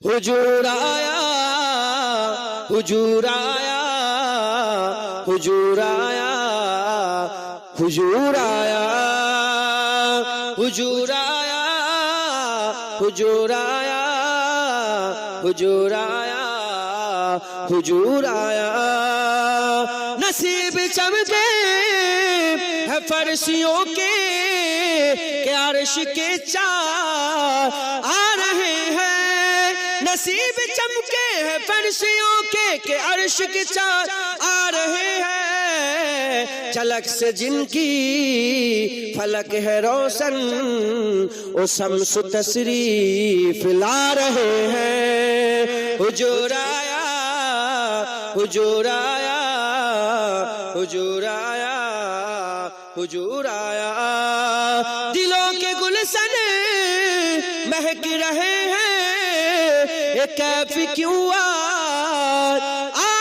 حجور آیا حجور آیا حجور آیا حجور آیا حجور آیا حجور آیا حجور آیا حجور آیا نصیب چمکے ہے فرشیوں کے کہ عرش کے چار آ رہے ہیں نصیب چمکے ہے فرشیوں کے کہ عرش کے چار آ رہے ہیں جھلک سے جن کی فلک ہے روشن وہ شمس تشریف لا رہے ہیں حجور آیا حجور آیا حجور آیا حجور آیا دلوں کے گلشن مہک رہے ہیں یہ کیف کیوں آ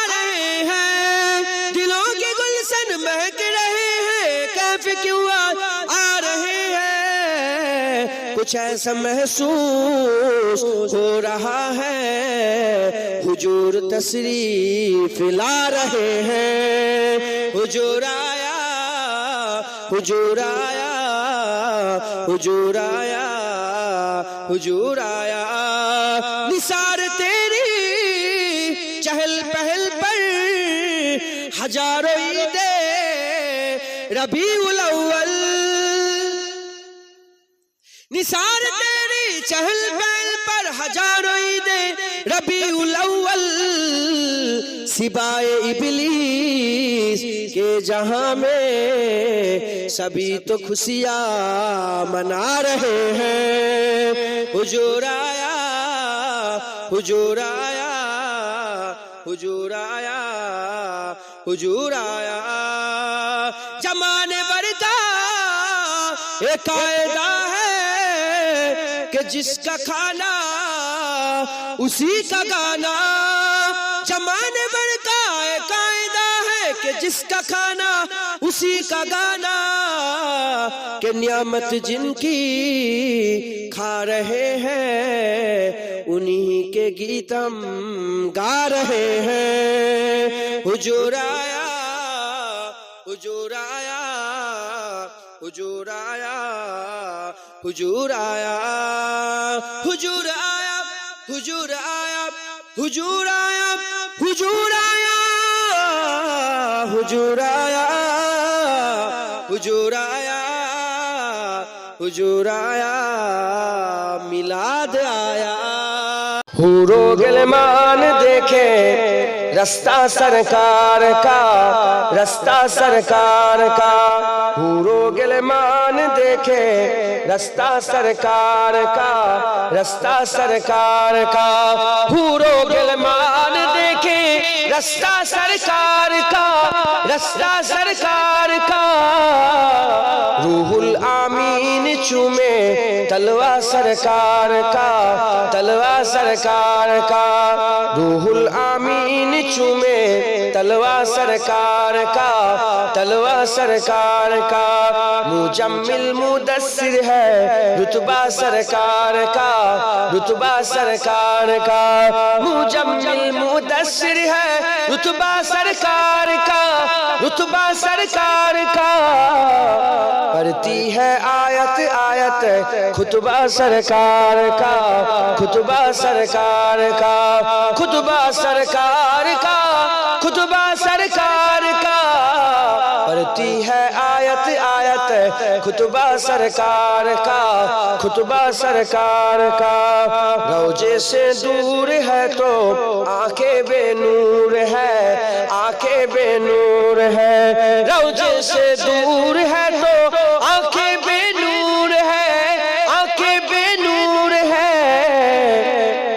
رہے ہیں دلوں کے گلشن مہک رہے ہیں کیف کیوں آ رہے ہیں کچھ ایسا محسوس ہو رہا ہے حجور تشریف لا رہے ہیں حجور آیا حجور آیا حجور آیا حجور آیا نثار تیری چہل پہل پر ہزاروں عیدیں ربیع الاول نثار تیری چہل پہل پر ہزاروں عیدیں ربیع الاول سوائے ابلیس کے جہاں میں سبھی تو خوشیاں منا رہے ہیں حجور آیا حجور آیا حجور آیا حجور آیا زمانے بھر کا ایک قاعدہ ہے کہ جس کا کھانا اسی کا گانا زمانے بھر کا ایک قاعدہ ہے کہ جس کا کھانا اسی کا گانا کہ نعمت جن کی کھا رہے ہیں انہی کے گیت ہم گا رہے ہیں حجور آیا حجور آیا حجور آیا حجور آیا حجور آیا حجور آیا حجور آیا حجور آیا حجور آیا حجور آیا حجور آیا میلاد آیا حور و غلمان دیکھے رستہ سرکار کا رستہ سرکار کا حور و غلمان دیکھے رستہ سرکار کا رستہ سرکار کا حور و غلمان دیکھے رستہ سرکار کا رستہ سرکار کا روح الامین چومے تلوہ سرکار کا تلوہ سرکار کا روح الامین چومے تلوہ سرکار کا تلوہ سرکار کا مجمل مدثر ہے رتبہ سرکار کا رتبہ سرکار کا مجمل مدثر ہے رتبہ سرکار کا رتبہ سرکار کا پڑھتی ہے آیت آیت خطبہ سرکار کا خطبہ سرکار کا خطبہ سرکار کا خطبہ سرکار کا پڑھتی ہے آیت آیت خطبہ سرکار کا خطبہ سرکار کا روضے سے دور ہے تو آنکھیں بے نور ہے آنکھیں بے نور ہے روضے سے دور ہے تو آنکھیں بے نور ہے آنکھیں بے نور ہے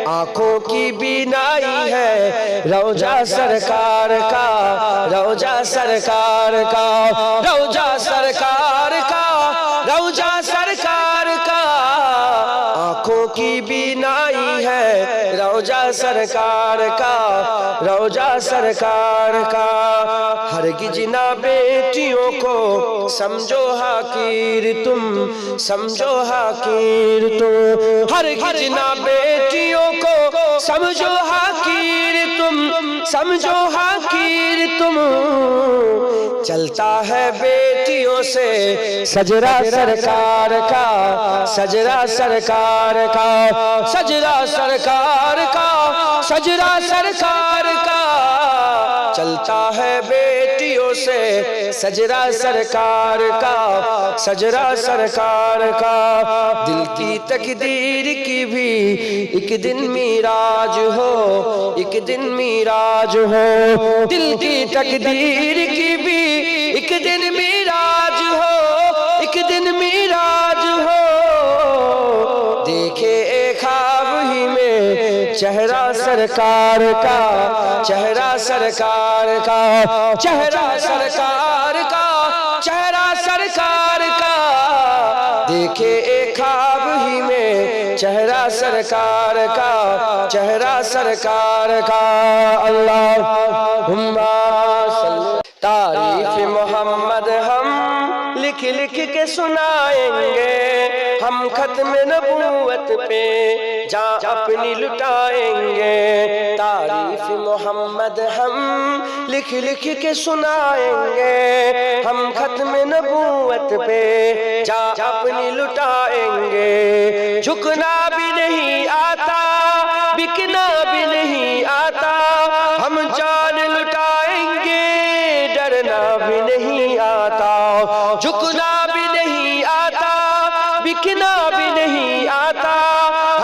آنکھوں کی بینائی ہے روضہ سرکار کا روضہ سرکار کا روضہ سرکار کا روضہ سرکار کا آنکھوں کی بینائی ہے روضہ سرکار کا روضہ سرکار کا ہرگز نہ بیٹیوں کو سمجھو حقیر تم سمجھو حقیر تم ہرگز نہ بیٹیوں کو سمجھو حقیر تم، سمجھو حقیر تم، چلتا ہے بیٹیوں سے سجرہ سرکار کا، سجرہ سرکار کا، سجرہ سرکار کا، سجرہ سرکار کا، چلتا ہے بیٹیوں سے سجرہ سرکار کا، سجرہ سرکار کا، دل کی تقدیر کی بھی ایک دن معراج ہو، ایک دن معراج ہو، دل کی تقدیر کی بھی ایک دن معراج ہو، ایک دن معراج ہو، دیکھے ایک خواب ہی میں چہرہ سرکار کا، چہرہ سرکار کا، چہرہ سرکار کا، چہرہ سرکار کا، دیکھے ایک خواب ہی میں چہرہ سرکار کا، چہرہ سرکار کا، اللہم صلی۔ تعریف محمد ہم لکھ لکھ کے سنائیں گے، ہم ختم نبوت پہ جان اپنی لٹائیں گے، تعریف محمد ہم لکھ لکھ کے سنائیں گے، ہم ختم نبوت پہ جان اپنی لٹائیں گے، جھکنا بھی نہیں آتا، بکنا بھی نہیں آتا، ہم جان لٹائیں گے، ڈرنا بھی نہیں آتا، جھکنا بھی نہیں آتا، بکنا بھی نہیں آتا،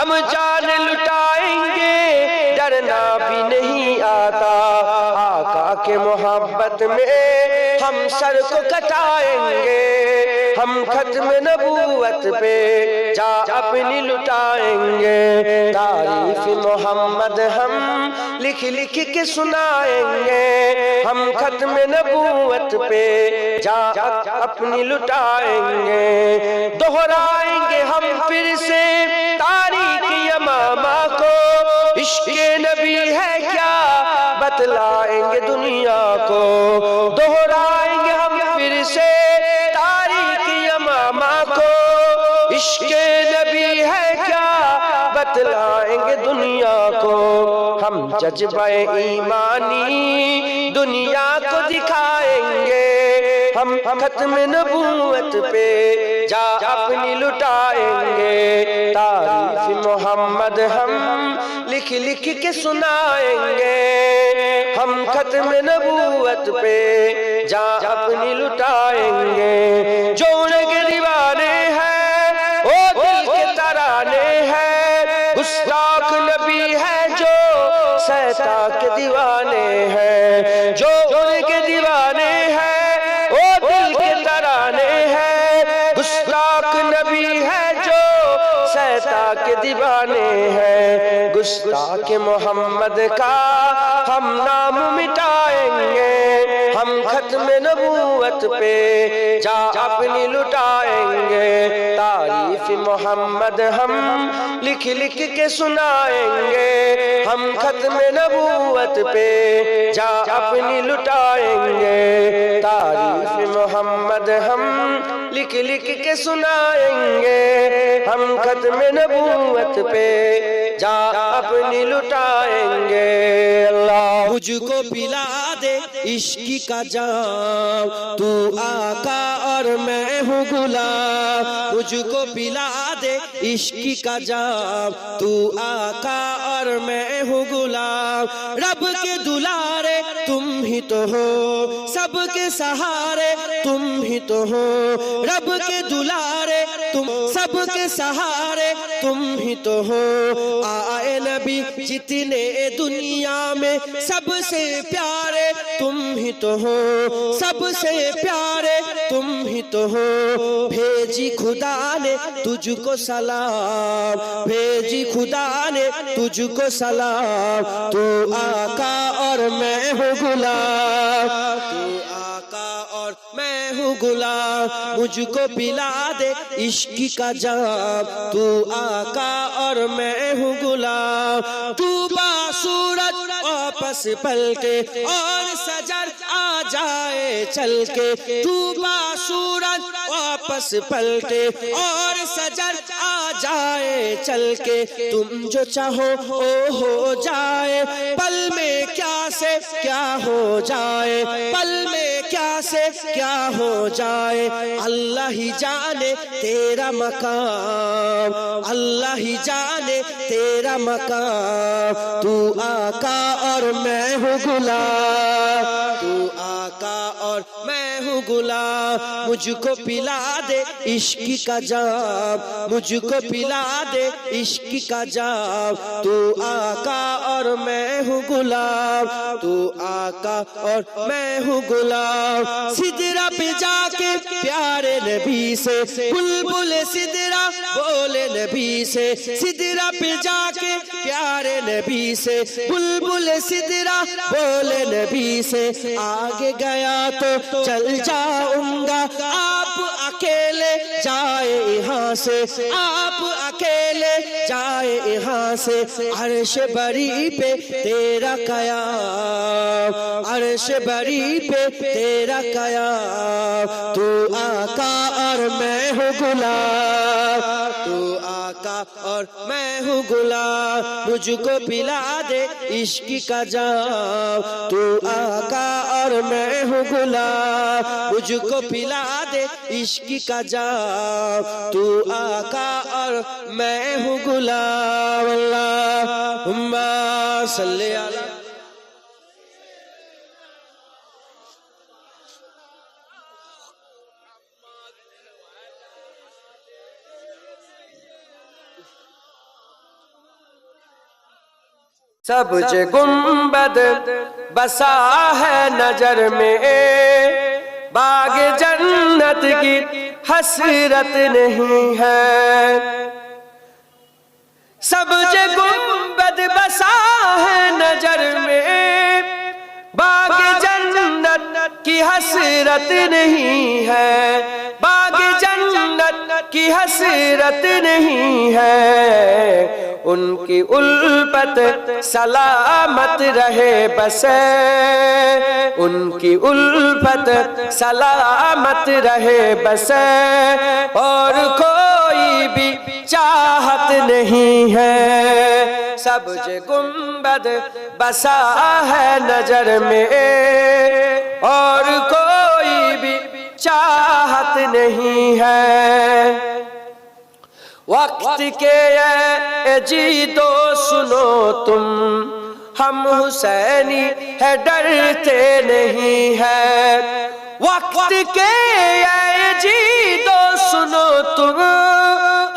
ہم جان لٹائیں گے، ڈرنا بھی نہیں آتا، آقا کے محبت میں ہم سر کو کٹائیں گے، ہم ختم نبوت پہ جان اپنی لٹائیں گے، تعریف محمد ہم لکھ لکھ کے سنائیں گے، ہم ختم نبوت پہ جان اپنی لٹائیں گے، دہرائیں گے ہم پھر سے تاریخ یمامہ کو، عشق نبی ہے کیا بتلائیں گے دنیا کو، دہرائیں گے ہم پھر سے تاریخ یمامہ کو، عشق نبی ہے کیا بتلائیں گے دنیا کو، ہم جذبہ ایمانی دنیا کو دکھائیں گے، ہم ختم نبوت پہ جان اپنی لٹائیں گے، تعریف محمد ہم لکھ لکھ کے سنائیں گے، ہم ختم نبوت پہ جان اپنی لٹائیں گے، جو ان کے دیوانے ہیں وہ دل کے ترانے ہیں، گستاخ نبی ہے جو سیتا کے دیوانے ہیں، جو ان کے دیوانے ہیں وہ دل کے ترانے ہیں، گستاخ نبی ہے جو سیتا کے دیوانے ہیں، گستاخ محمد کا ہم نام مٹائیں گے، ہم ختم نبوت پہ جان اپنی لٹائیں گے، تعریف محمد ہم لکھ لکھ کے سنائیں گے، ہم ختم نبوت پہ جان اپنی لٹائیں گے، تعریف محمد ہم لکھ لکھ کے سنائیں گے، ہم ختم نبوت پہ جان اپنی لٹائیں گے، اللہ مجھ کو پلا دے عشق کا جام، تو آقا اور میں ہوں غلام، مجھ کو پلا دے عشق کا جام، تو آقا اور میں ہوں غلام، رب کے دلارے تم ہی تو ہو، سب کے سہارے تم ہی تو ہو، رب کے دلارے تم سب کے سہارے تم ہی تو ہو، آئے نبی جتنے دنیا میں سب سے پیارے تم ہی تو ہو، سب سے پیارے تم ہی تو ہو، بھیجی خدا نے تجھ کو سلام، بھیجی خدا نے تجھ کو سلام، تو آقا اور میں ہوں غلام، تو آقا اور میں ہوں غلام، مجھ کو پلا دے عشق کا جام، تو آقا اور میں ہوں غلام، تو باسورت واپس پلٹے اور سجر آ جائے چل کے، تو باسورت واپس پلٹے اور سجر آ جائے چل کے تم جو چاہو او ہو جائے پل میں کیا سے کیا ہو جائے پل میں کیا سے کیا ہو جائے اللہ ہی جانے تیرا مقام اللہ ہی جانے تیرا مقام تو آقا اور میں ہوں غلام تو آقا اور میں ہوں غلام مجھ کو پلا دے عشق کا جام مجھ کو پلا دے عشق کا جام تو آقا اور میں ہوں غلام تو آقا اور میں ہوں غلام سدرہ پہ جا کے پیارے نبی سے بلبل سدرہ بولے نبی سے سدرہ پہ جا کے پیارے نبی سے بلبل سدرہ بولے نبی سے آگے گیا تو چل جاؤں گا آپ اکیلے جائے یہاں سے آپ اکیلے جائے یہاں سے عرش بری پہ تیرا قیام عرش بری پہ تیرا قیام تو آقا اور میں ہوں غلام تو آقا اور میں ہوں غلام مجھ کو پلا دے عشق کا جام تو آقا اور میں ہوں غلام مجھ کو پلا دے عشق کا جام تو آقا اور میں ہوں غلام اللہم صلی علی سبز گنبد بسا ہے نظر میں باغ جنت کی حسرت نہیں ہے سبز گنبد بسا ہے نظر میں باغ جنت کی حسرت نہیں ہے باغ جنت کی حسرت نہیں ہے ان کی الفت سلامت رہے بس ان کی الفت سلامت رہے بس اور کوئی بھی چاہت نہیں ہے سبز گنبد بسا ہے نظر میں اور کوئی بھی چاہت نہیں ہے وقت کے اے جی دو سنو تم ہم حسینی ہے ڈرتے نہیں ہے وقت کے اے جی دو سنو تم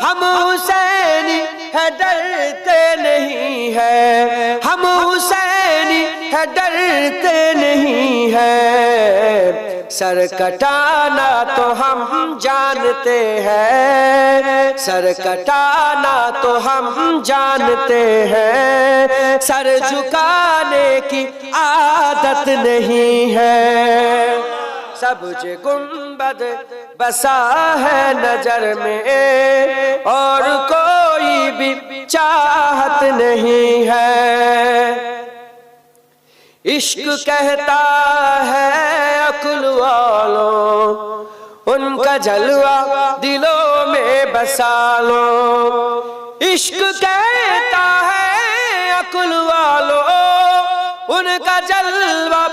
ہم حسینی ہے ڈرتے نہیں ہے ہم حسینی ہے ڈرتے نہیں ہے سر کٹانا تو ہم جانتے ہیں سر کٹانا تو ہم جانتے ہیں سر جھکانے کی عادت نہیں ہے سبز گنبد بسا ہے نظر میں اور کوئی بھی چاہت نہیں ہے عشق کہتا ہے عقل والوں ان کا جلوہ دلوں میں بسا لو عشق کہتا ہے عقل والوں ان کا جلوہ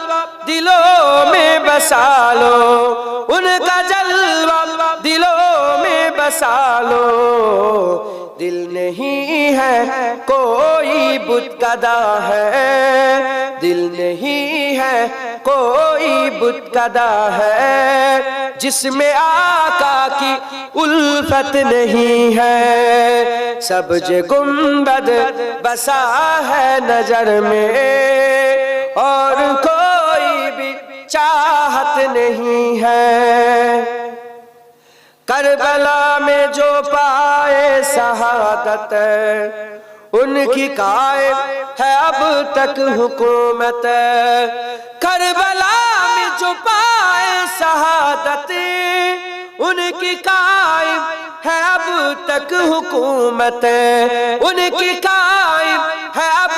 دلوں میں بسا لو ان کا جلوہ دلوں میں بسا لو دل نہیں ہے کوئی بت کدا ہے دل نہیں ہے کوئی بت کدا ہے جس میں آقا کی الفت نہیں ہے سبز گنبد بسا ہے نظر میں اور کوئی بھی چاہت نہیں ہے کربلا میں جو پائے شہادت ان کی قائم ہے اب تک حکومت کربلا میں جو پائے شہادت ان کی قائم ہے اب تک حکومت ان کی قائم ہے اب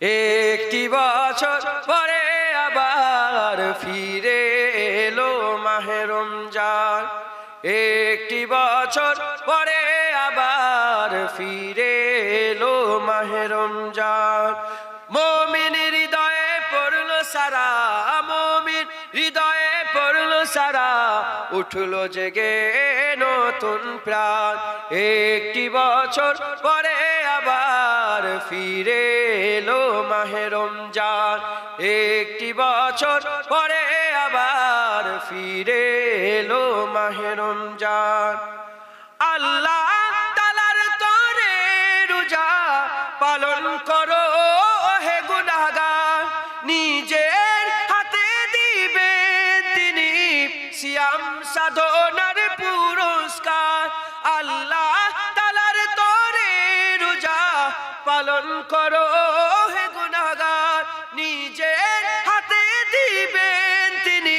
একটি বছর পরে আবার ফিরে এলো মাহে রমজান, একটি বছর পরে আবার ফিরে এলো মাহে রমজান। মুমিন হৃদয়ে পড়লো সারা, মুমিন হৃদয়ে পড়লো সারা, উঠলো জেগে নতুন প্রাণ। একটি বছর পরে আবার ফিরে এলো মাহে রমজান, একটি বছর পরে আবার ফিরে এলো মাহে রমজান। আল্লাহ তাআলার তরে রোজা পালন করো হে গুনাহগার, নিজের হাতে দিবেন তিনি সিয়াম সাধনার পুরস্কার। আল্লাহ তাআলার তরে রোজা পালন করো হে গুনাহগার, নিজের হাতে দিবেন তিনি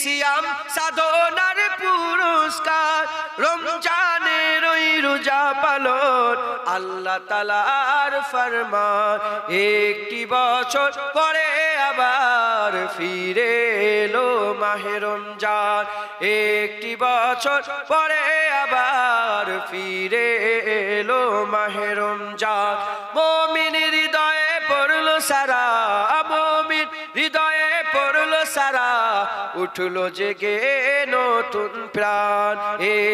সিয়াম সাধনার পুরস্কার। রমজানের ওই রোজা পালন আল্লাহ তাআলার ফরমান, একটি বছর পরে আবার ফিরে এলো মাহে রমজান, একটি বছর পরে আবার ফিরে এলো মাহে রমজান। মুমিন হৃদয়ে পড়লো সারা, মুমিন হৃদয়ে পড়লো সারা, উঠলো জেগে নতুন প্রাণ।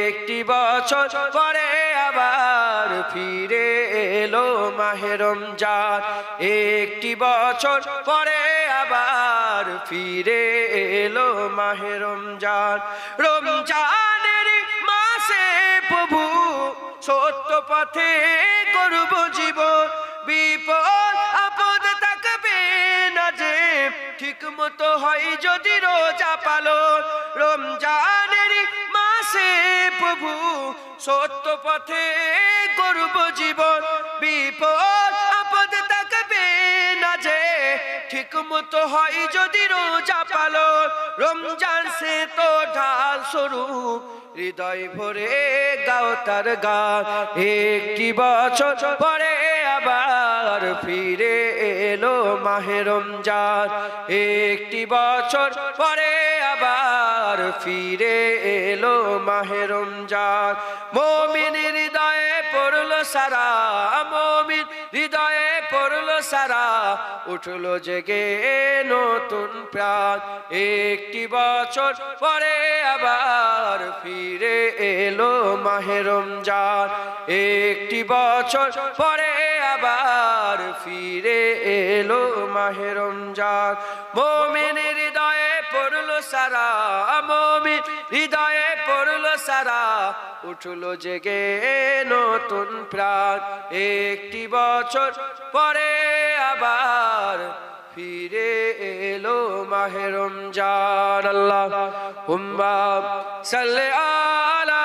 একটি বছর পরে আবার ফিরে এলো মাহে রমজান, একটি বছর পরে আবার ফিরে এলো মাহে রমজান। রমজানের মাসে প্রভু সত্য পথে করব জীবন, বিপদ আপদ থাকবে না যে ঠিক মতো হয় যদি রোজা পালন। রমজানের মাসে প্রভু সত্য পথে করব জীবন, বিপদ আপদ থাকবে না যে ঠিক মতো হয় যদি রোজা পালন। রমজান সে তো ঢাল স্বরূপ, হৃদয় ভরে গাও তার গান। একটি বছর পরে আবার ফিরে এলো মাহে রমজান, একটি বছর পরে আবার ফিরে এলো মাহে রমজান। মুমিন হৃদয়ে পড়লো সারা, মুমিন হৃদয়ে পড়লো সারা, উঠলো জেগে নতুন প্রাণ। একটি বছর পরে আবার ফিরে এলো মাহে রমজান, একটি বছর পরে আবার ফিরে এলো মাহে রমজান। মুমিন হৃদয়ে পড়লো সারা, মুমিন হৃদয়ে পড়লো সারা, উঠলো জেগে নতুন প্রাণ। একটি বছর পরে আবার ফিরে এলো মাহে রমজান। আল্লাহুম্মা সাল্লি আলা।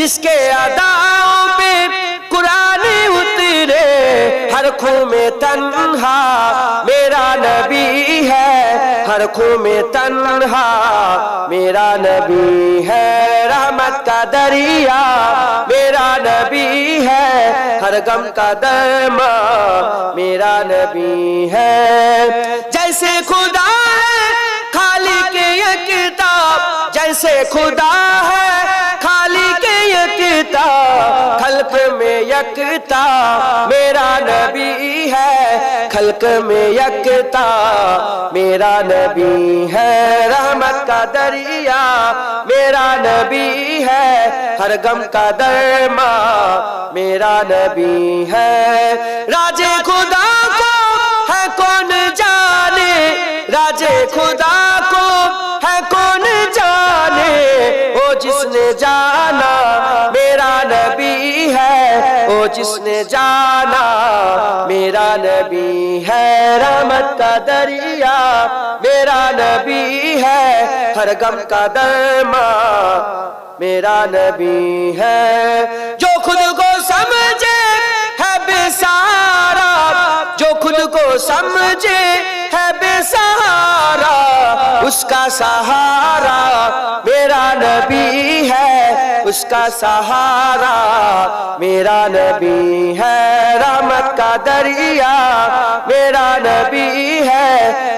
جس کے اداؤں پہ قرآن اترے، ہر خوں میں تنہا میرا نبی ہے، ہر خوں میں تنہا میرا نبی ہے، رحمت کا دریا میرا نبی ہے، ہر غم کا درما میرا نبی ہے۔ جیسے خدا ہے خالق یکتا، جیسے خدا ہے خالق یکتا، خلق میں یکتا میرا نبی ہے، خلق میں یکتا میرا نبی ہے، رحمت کا دریا میرا نبی ہے، ہر غم کا درما میرا نبی ہے۔ راج خدا کو ہے کون جانے، راج خدا کو ہے کون جانے، وہ جس نے جانا میرا نبی ہے، وہ جس نے جانا میرا نبی ہے، رحمت کا دریا میرا نبی ہے، ہر غم کا درما میرا نبی ہے۔ جو خود کو سمجھے ہے بے سہارا، جو خود کو سمجھے ہے بے سہارا، اس کا سہارا میرا نبی ہے، اس کا سہارا میرا نبی ہے، رحمت کا دریا میرا نبی ہے،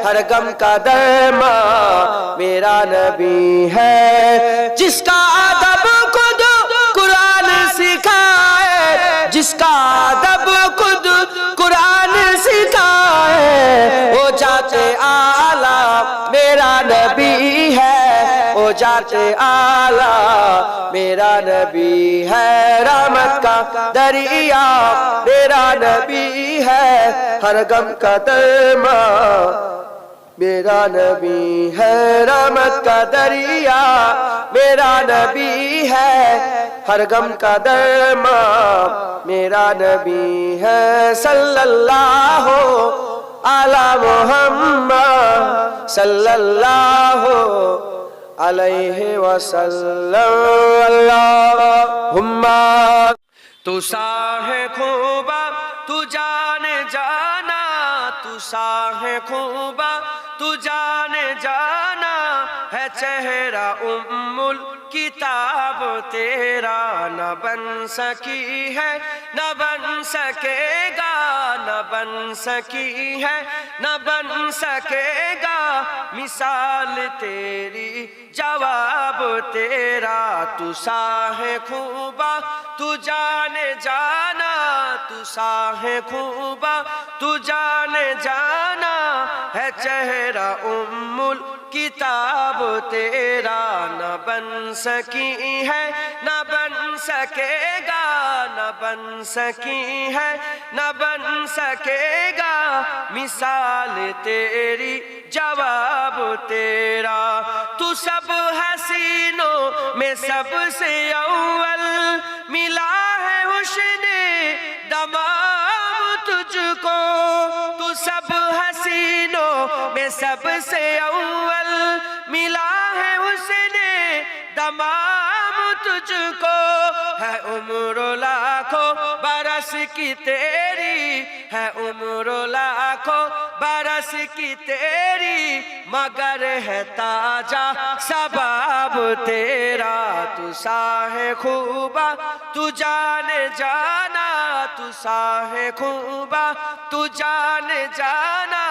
ہر غم کا درما میرا نبی ہے۔ جس کا ادب خود قرآن سکھائے، جس کا ادب خود قرآن سکھائے، وہ ذات اعلیٰ میرا نبی ہے، وہ ذات اعلیٰ میرا نبی ہے، رحمت کا دریا میرا نبی ہے، ہر غم کا درما میرا نبی ہے، رحمت کا دریا میرا نبی ہے، ہر غم کا درما میرا نبی ہے۔ صلی اللہ علی محمد صلی اللہ علیہ وسلم، اللہم تو ساہ خوبا تو جان جانا، تو ساہ خوبا تو جان جانا ہے، چہرہ ام الکتاب تیرا نہ بن سکی ہے، نہ بن سکے گا، نہ بن سکی ہے، نہ بن سکے گا، مثال تیری جواب تیرا، تو ساہ خوبا تو جان جانا، تو ساہ خوبا تو جان جانا ہے، چہرہ ام الکتاب تیرا نہ بن سکی ہے، نہ بن سکے گا، نہ بن سکی ہے، نہ بن سکے گا، مثال تیری جواب تیرا، تو سب حسینوں میں سب سے اول، ملا ہے حسن دمام تجھ کو، تو سب حسینوں میں سب سے اول، ملا ہے حسن دمام تجھ کو، ہے عمر لاکھوں برس کی تیری، ہے عمر لاکھوں برس کی تیری، مگر ہے تاجہ سباب تیرا، تو ساہ خوبا تو جان جانا، تو ساہ خوبا تو جان جانا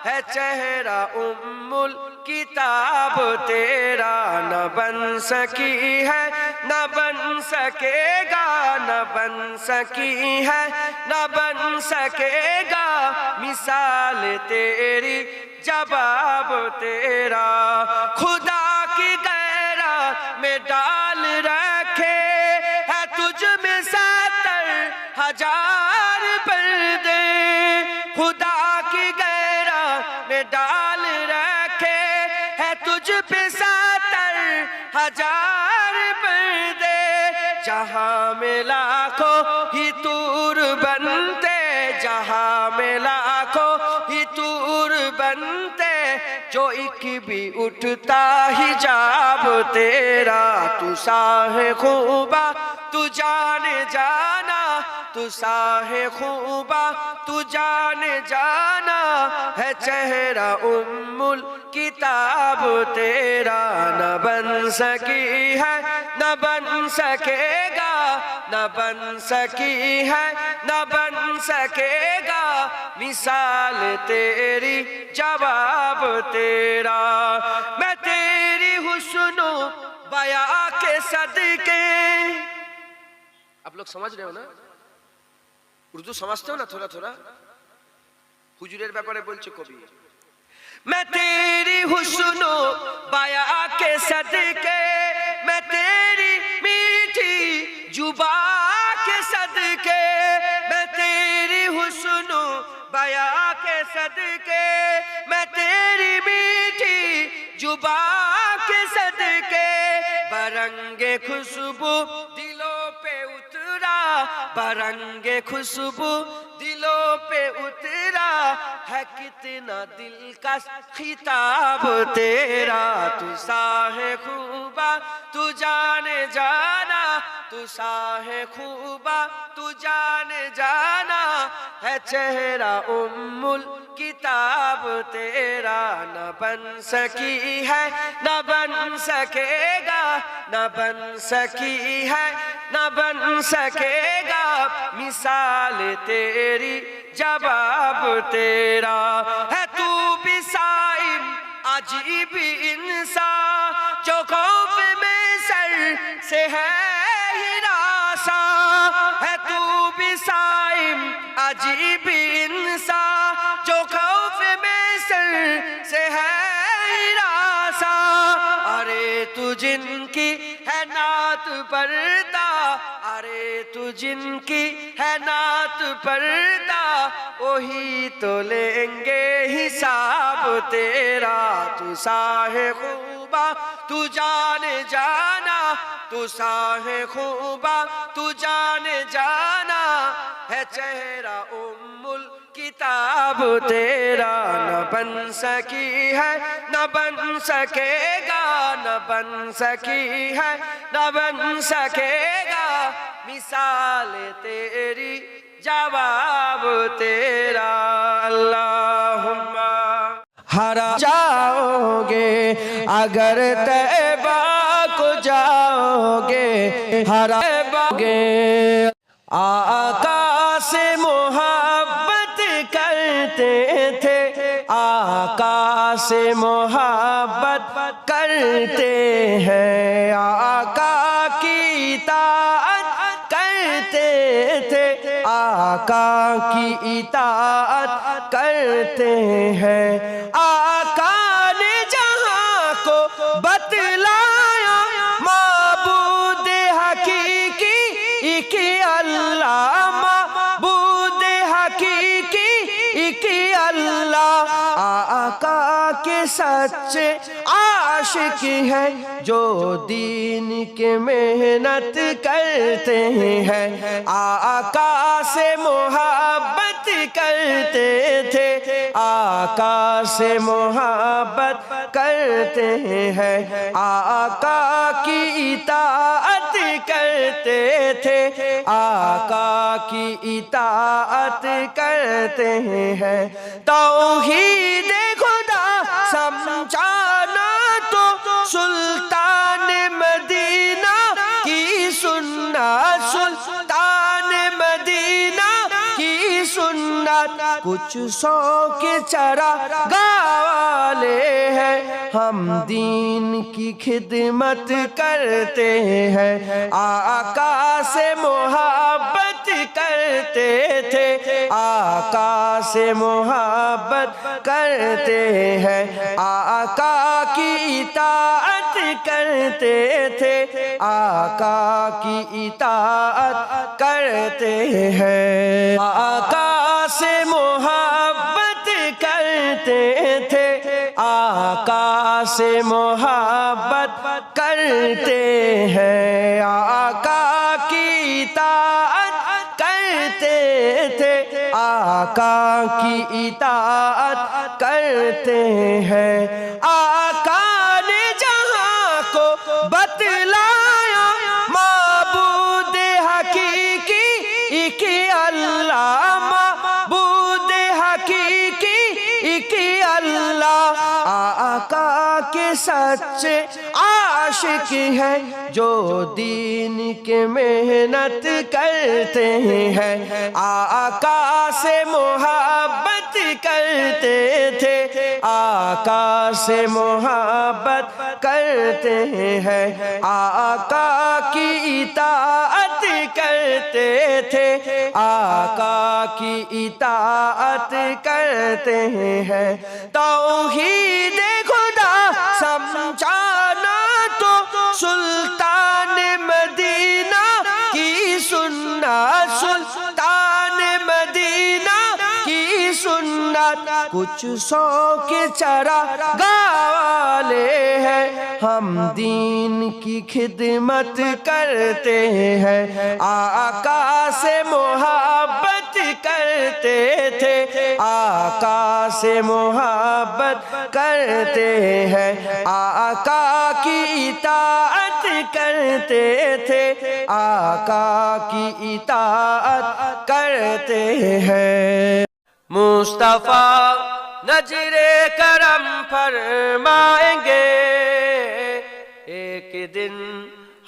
ہے، چہرہ ام الکتاب تیرا نہ بن سکی ہے، نہ بن سکے گا، نہ بن سکی ہے، نہ بن سکے گا، مثال تیری جواب تیرا، خدا کی غیرت میں ڈال رکھے ہے تجھ میں 70,000 پردے، خدا کی غیرت میں ڈال رکھے ہے تجھ پہ 70,000 پردے، جہاں میں لاکھوں ہی طور بنتے، جہاں میں لاکھوں ہی طور بنتے، جو ایک بھی اٹھتا حجاب تیرا، تو ساہ خوبا تو جان جانا تو ساہ خوبا تو جان جانا ہے چہرہ الکتاب تیرا نہ بن سکی ہے نہ بن سکے گا نہ بن سکی ہے نہ بن سکے گا مثال تیری جواب تیرا میں تیری حسن و بیاں کے صدقے آپ لوگ سمجھ رہے ہو نا اردو سمجھتے ہو نا تھوڑا تھوڑا হুজুরের ব্যাপারে বলছে কবি میں تیری حسن و بیاں کے صدقے میں تیری میٹھی زبان کے صدقے میں تیری حسن و بیاں کے صدقے میں تیری میٹھی زبان کے صدقے برنگ خوشبو دلوں پہ اترا برنگ خوشبو دلوں پہ اترا ہے کتنا دلکش خطاب تیرا تو ساہ خوبا تو جان جانا تو ساہ خوبا تو جان جانا ہے چہرہ الکتاب تیرا نہ بن سکی ہے نہ بن سکے گا نہ بن سکی ہے نہ بن سکے گا مثال تیری جواب تیرا ہے تو بھی صائم عجیب انسان جو خوف میں سر سے ہے ہراساں ہے تو بھی صائم عجیب انسان جو خوف میں سر سے ہے ہراساں ارے تو جن کی ہے نعت پڑھتا ارے تو جن کی ہے نعت پڑھتا وہی تو لیں گے حساب تیرا تو ساہ خوبا تو جان جانا تو ساہ خوبا تو جان جانا ہے چہرہ الکتاب تیرا نہ بن سکی ہے نہ بن سکے گا نہ بن سکی ہے نہ بن سکے گا مثال تیری جواب تیرا اللہم ہرا جاؤ گے اگر طیبہ کو جاؤ گے ہرا گے آقا سے محبت کرتے تھے آقا سے محبت کرتے ہیں آقا کی اطاعت کرتے تھے آقا کی اطاعت کرتے ہیں آقا نے جہاں کو بتلایا معبود حقیقی ایک اللہ معبود حقیقی ایک اللہ آقا کے سچے عاشق ہیں جو دین کے محنت کرتے ہیں آقا سے محبت کرتے تھے آقا سے محبت کرتے ہیں آقا کی اطاعت کرتے تھے آقا کی اطاعت کرتے ہیں توحید خدا سمجھانا تو سلطان مدینہ کی سنت سلطان مدینہ کی سنت کچھ سو کے چراغاں والے ہیں ہم دین کی خدمت کرتے ہیں آقا سے محبت کرتے تھے آقا سے محبت کرتے ہیں آقا کی اطاعت کرتے تھے آقا کی اطاعت کرتے ہیں آقا سے محبت کرتے تھے آقا سے محبت کرتے ہیں آقا کی اطاعت کرتے تھے آقا کی اطاعت کرتے ہیں آقا نے جہاں کو بتلایا معبود اللہ معبود حقیقی ایک اللہ آقا کے سچے عاشق ہیں جو دین کے محنت کرتے ہیں آقا سے محبت کرتے تھے آقا سے محبت کرتے ہیں آقا کی اطاعت کرتے تھے آقا کی اطاعت کرتے ہیں توحید خدا سمجھانا تو سلطان مدینہ کی سنت سلطان مدینہ کی سنت کچھ سو کے چراغاں والے ہیں ہم دین کی خدمت کرتے ہیں آقا سے محبت کرتے تھے آقا سے محبت کرتے ہیں آقا کی اطاعت کرتے تھے آقا کی اطاعت کرتے ہیں مصطفیٰ نظر کرم فرمائیں گے ایک دن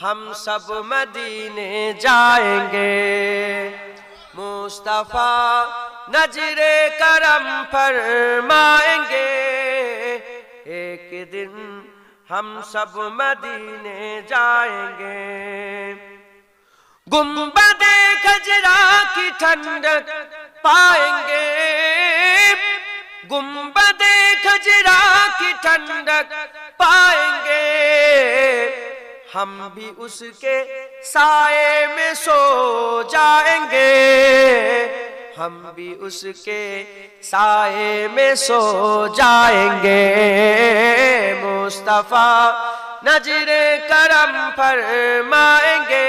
ہم سب مدینے جائیں گے مصطفیٰ نظر کرم فرمائیں گے ایک دن ہم سب مدینے جائیں گے گنبد خجرا کی ٹھنڈک پائیں گے گنبد خجرا کی ٹھنڈک پائیں گے ہم بھی اس کے سائے میں سو جائیں گے ہم بھی اس کے سائے میں سو جائیں گے مصطفیٰ نظر کرم فرمائیں گے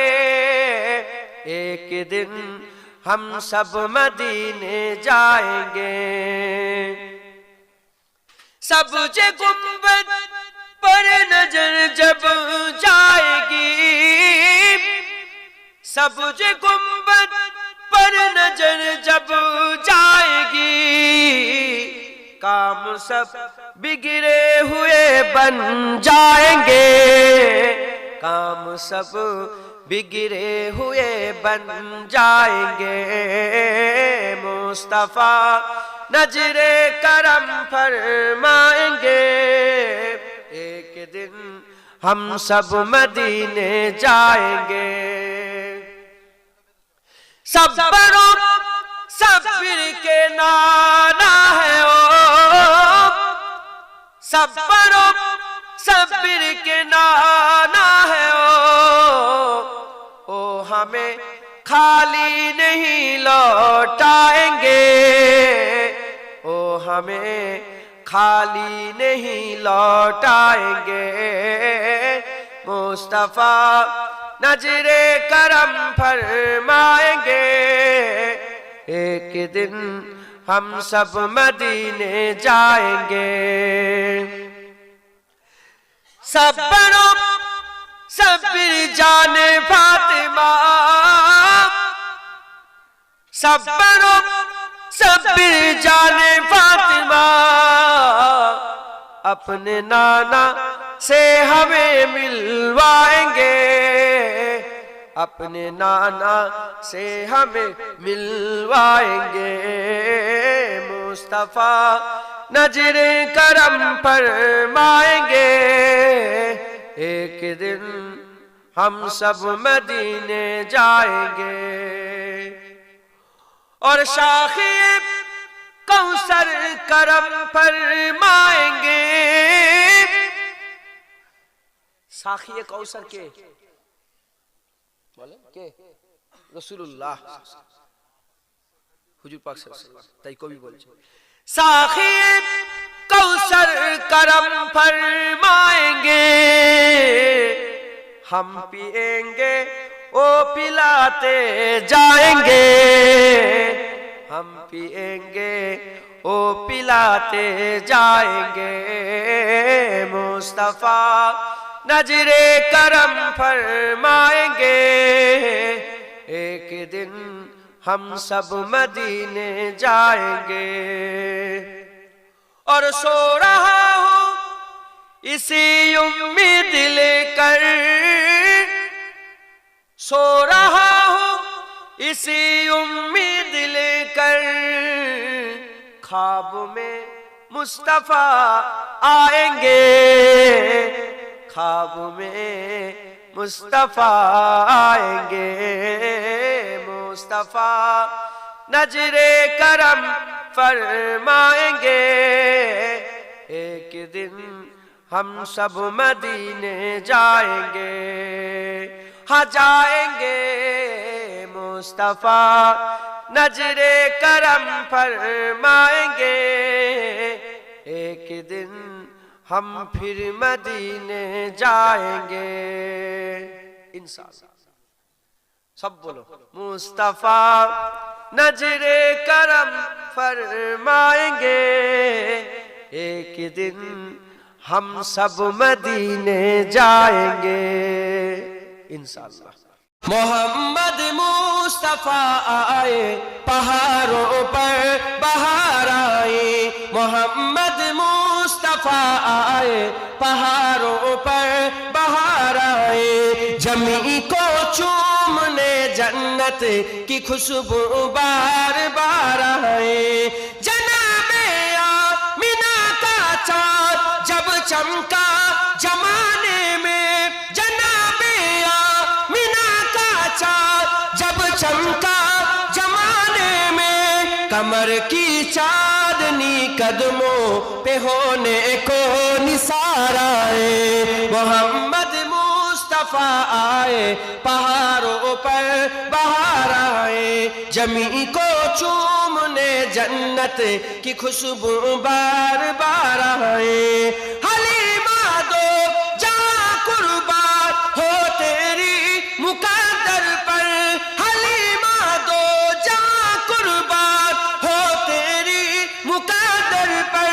ایک دن ہم سب مدینے جائیں گے سبز گنبد پر نظر جب جائے گی سبز گنبد پر نظر جب جائے گی کام سب بگڑے ہوئے بن جائیں گے کام سب بگڑے ہوئے بن جائیں گے مصطفیٰ نظر کرم فرمائیں گے ایک دن ہم سب مدینے جائیں گے صبر صبر کے نانا ہے صبر صبر کے نانا ہے ہمیں خالی نہیں لوٹائیں گے ہمیں خالی نہیں لوٹائیں گے مصطفیٰ نظر کرم فرمائیں گے ایک دن ہم سب مدینے جائیں گے صبر صبر جان فاطمہ صبر صبر جان فاطمہ اپنے نانا سے ہمیں ملوائیں گے اپنے نانا سے ہمیں ملوائیں گے مصطفیٰ نظر کرم فرمائیں گے ایک دن ہم سب مدینے جائیں گے اور شاخ کوثر کرم فرمائیں گے ساخی کوثر کے رسول اللہ حضور پاک صلی اللہ علیہ وسلم تائی کو بھی بول چھے ساخی کوثر کرم فرمائیں گے ہم پیئیں گے او پلاتے جائیں گے ہم پیئیں گے او پلاتے جائیں گے مصطفیٰ نظر کرم فرمائیں گے ایک دن ہم سب مدینے جائیں گے، اور سو رہا ہوں اسی امید لے کر، سو رہا ہوں اسی امید لے کر، خواب میں مصطفیٰ آئیں گے، خواب میں مصطفیٰ آئیں گے، مصطفیٰ نظر کرم فرمائیں گے، ایک دن ہم سب مدینے جائیں گے، ہاں جائیں گے، مصطفیٰ نظر کرم فرمائیں گے، ایک دن ہم پھر مدینے جائیں گے انشاءاللہ۔ سب بولو مصطفیٰ نظر کرم فرمائیں گے، ایک دن ہم سب مدینے جائیں گے انشاءاللہ۔ محمد مصطفیٰ آئے پہاڑوں پر بہار آئی، محمد مصطفیٰ آئے پہاڑوں پر بہار آئے، جمی کو چومنے جنت کی خوشبو بار بار آئے، جناب آمینہ کا چاند جب چمکا زمانے میں، جناب آمینہ کا چاند جب چمکا زمانے میں، کمر کی چاندنی قدموں پہ ہونے کو نثار آئے، محمد مصطفیٰ آئے پہاڑوں پر بہار آئے، جمی کو چومنے جنت کی خوشبو بار بار آئے، حلیمہ دو جہاں قربان ہو تیری مقدر پر، حلیمہ دو جہاں قربان ہو تیری مقدر پر،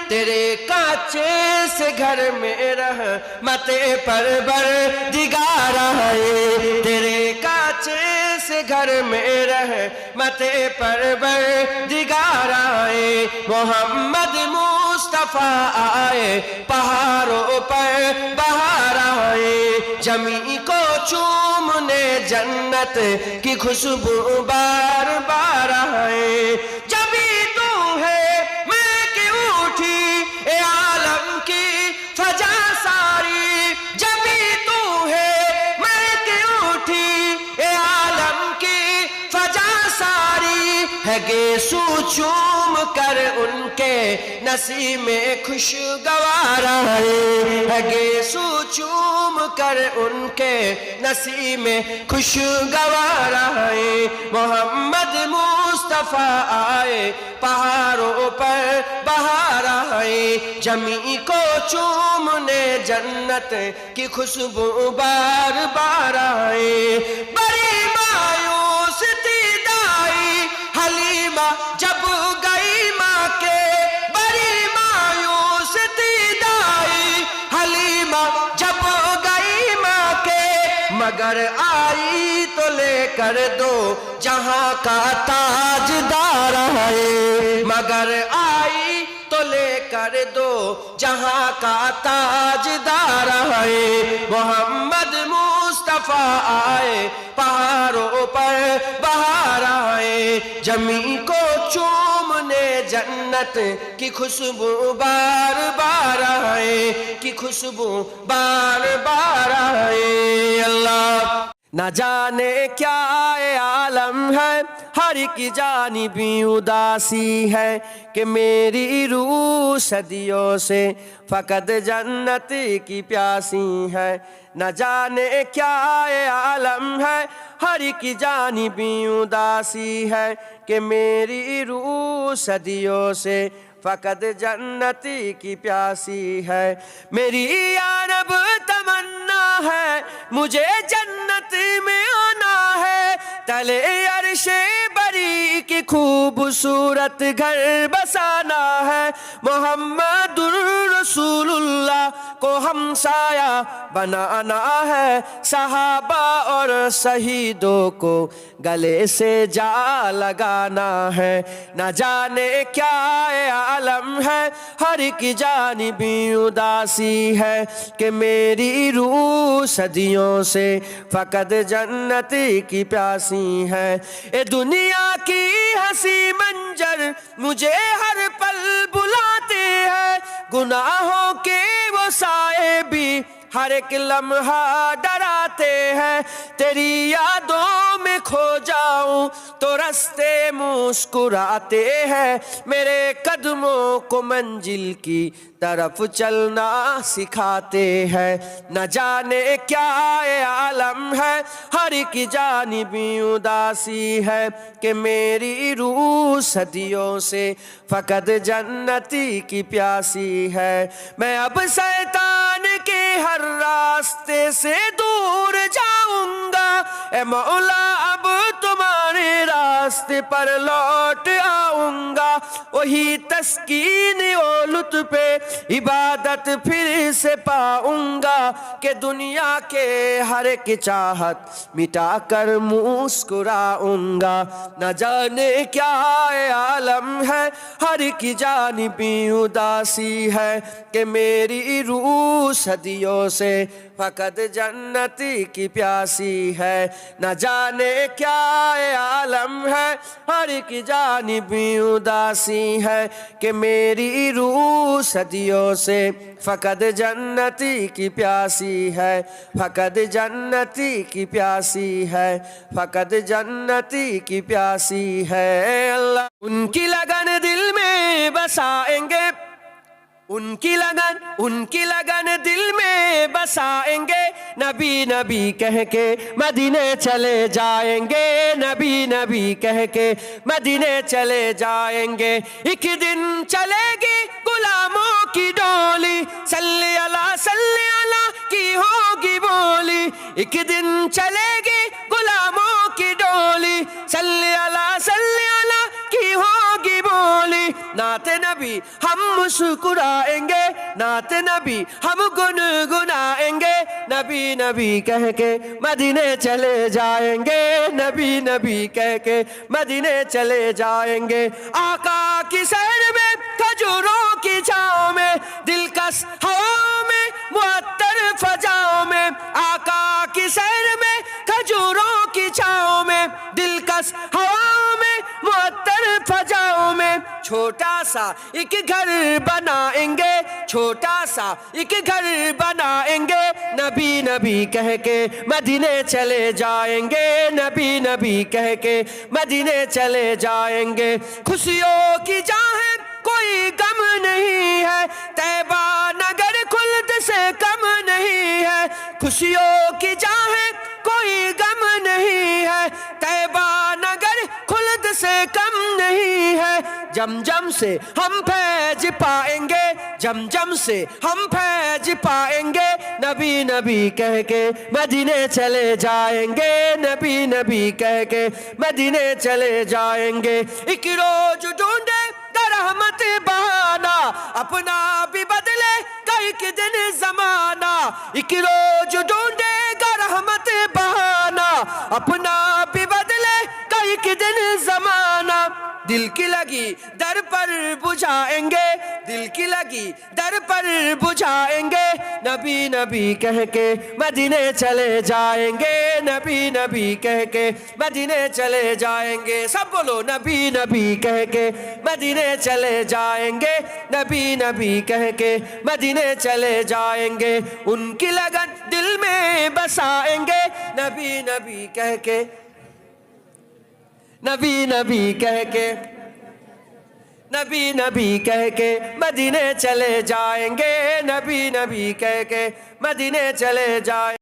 تیرے کانچے سے گھر میں رحمت پروردگار آئے، تیرے کانچے سے گھر میں رحمت پروردگار آئے، محمد مصطفیٰ آئے پہاڑوں پر بہار آئے، جمی کو چومنے جنت کی خوشبو بار بار آئے، جبھی تو ہے میں کہ اٹھی اے عالم کی فجا ساری، جبھی تو ہے میں کہ اٹھی اے عالم کی فجا ساری، ہے گیسو چوم کر ان کے نسیم میں خوشگوار آئے، ہے گیسو چوم کر ان کے نسیم میں خوشگوار آئے، محمد مصطفیٰ آئے پہاڑوں پر بہار آئے، جمی کو چومنے جنت کی خوشبو بار بار آئے، بڑی مایوس تھی دائی حلیمہ جب گئی ماں کے، بڑی مایوس تھی دائی حلیمہ جب گئی ماں کے، مگر آئی تو لے کر دو جہاں کا تاجدار آئے، مگر آئی تو لے کر دو جہاں کا تاجدار آئے، محمد مصطفیٰ آئے پہاڑوں پر بہار آئے، جمی کو چومنے جنت کی خوشبو بار بار آئے، کی خوشبو بار بار آئے، اللہ نہ جانے کیا عالم ہے، ہر کی جانبی اداسی ہے، کہ میری روح صدیوں سے فقط جنت کی پیاسی ہے، نہ جانے کیا عالم ہے، ہر کی جانبی اداسی ہے، کہ میری روح صدیوں سے فقط جنت کی پیاسی ہے، میری یا رب تمنا ہے مجھے جنت میں آنا ہے، تلے عرش بری کی خوبصورت گھر بسانا ہے، محمد الرسول اللہ کو ہمسایہ بنانا ہے، صحابہ اور شہیدوں کو گلے سے جا لگانا ہے۔ نہ جانے کیا عالم ہے، ہر کی جانب اداسی ہے کہ میری روح صدیوں سے فقط جنت کی پیاسی ہے۔ اے دنیا کی ہنسی منظر مجھے ہر پل بلاتے ہیں، گناہوں کے وہ سائے بھی ہر ایک لمحہ ڈراتے ہیں۔ تیری یادوں میں کھو جاؤں تو رستے مسکراتے ہیں، میرے قدموں کو منزل کی طرف چلنا سکھاتے ہیں۔ نہ جانے کیا عالم ہے، ہر کی جانب اداسی ہے کہ میری روح صدیوں سے فقط جنتی کی پیاسی ہے۔ میں اب شیطان کے ہر راستے سے دور جاؤں گا، اے مولا اب تمہارے راستے پر لوٹ آؤں گا، وہی تسکین و لطف عبادت پھر سے پاؤں گا کہ دنیا کے ہر ایک چاہت مٹا کر مسکراؤں گا۔ نہ جانے کیا عالم ہے، ہر کی جانب اداسی ہے کہ میری روح صدیوں سے فقط جنتی کی پیاسی ہے۔ نہ جانے کیا عالم ہے، ہر کی جانب اداسی ہے کہ میری روح صدیوں سے فقط جنتی کی پیاسی ہے، فقط جنتی کی پیاسی ہے، فقط جنتی کی پیاسی ہے۔ اللہ ان کی لگن دل میں بسائیں گے، ان کی لگن دل میں بسائیں گے، نبی نبی کہہ کے مدینے چلے جائیں گے، نبی نبی کہہ کے مدینے چلے جائیں گے۔ ایک دن چلے گی غلاموں کی ڈولی، صلی اللہ کی ہوگی بولی، ایک دن چلے گی غلاموں کی ڈولی، صلی اللہ کی ہوگی بولی۔ نعت نبی ہم مسکرائیں گے، نعت نبی ہم گنگنائیں گے، نبی نبی کہہ کے مدینے چلے جائیں گے، نبی نبی کہہ کے مدینے چلے جائیں گے۔ آقا کی سیر میں کھجوروں کی چھاؤں میں، دلکش ہواؤں میں معطر فضاؤں میں، آقا کی سیر میں کھجوروں کی چھاؤں میں، دلکش ہواؤں میں معطر فضاؤں میں، چھوٹا سا ایک گھر بنائیں گے، چھوٹا سا ایک گھر بنائیں گے، نبی نبی کہہ کے مدینے چلے جائیں گے، نبی نبی کہہ کے مدینے چلے جائیں گے۔ خوشیوں کی جاہیں کوئی غم نہیں ہے، طیبہ نگر خلد سے کم نہیں ہے، خوشیوں کی جاہیں کوئی غم نہیں ہے، طیبہ نگر خلد سے کم نہیں ہے۔ جمجم سے ہم فیض پائیں گے، جمجم سے ہم فیض پائیں گے، نبی نبی کہہ کے مدینے چلے جائیں گے، نبی نبی کہہ کے مدینے چلے جائیں گے۔ ایک روز ڈھونڈے رحمت بہانا، اپنا بھی بدلے گا ایک دن زمانہ، ایک روز ڈھونڈے گا رحمت بہانا، اپنا بھی بدلے گا ایک دن زمانہ۔ دل کی لگی در پر بجھائیں گے، دل کی لگی در پر بجھائیں گے، نبی نبی کہہ کے مدینے چلے جائیں گے، نبی نبی کہہ کے مدینے چلے جائیں گے۔ سب بولو نبی نبی کہہ کے مدینے چلے جائیں گے، نبی نبی کہہ کے مدینے چلے جائیں گے۔ ان کی لگن دل میں بسائیں گے، نبی نبی کہہ کے، نبی نبی کہہ کے، نبی نبی کہہ کے مدینے چلے جائیں گے، نبی نبی کہہ کے مدینے چلے جائیں گے۔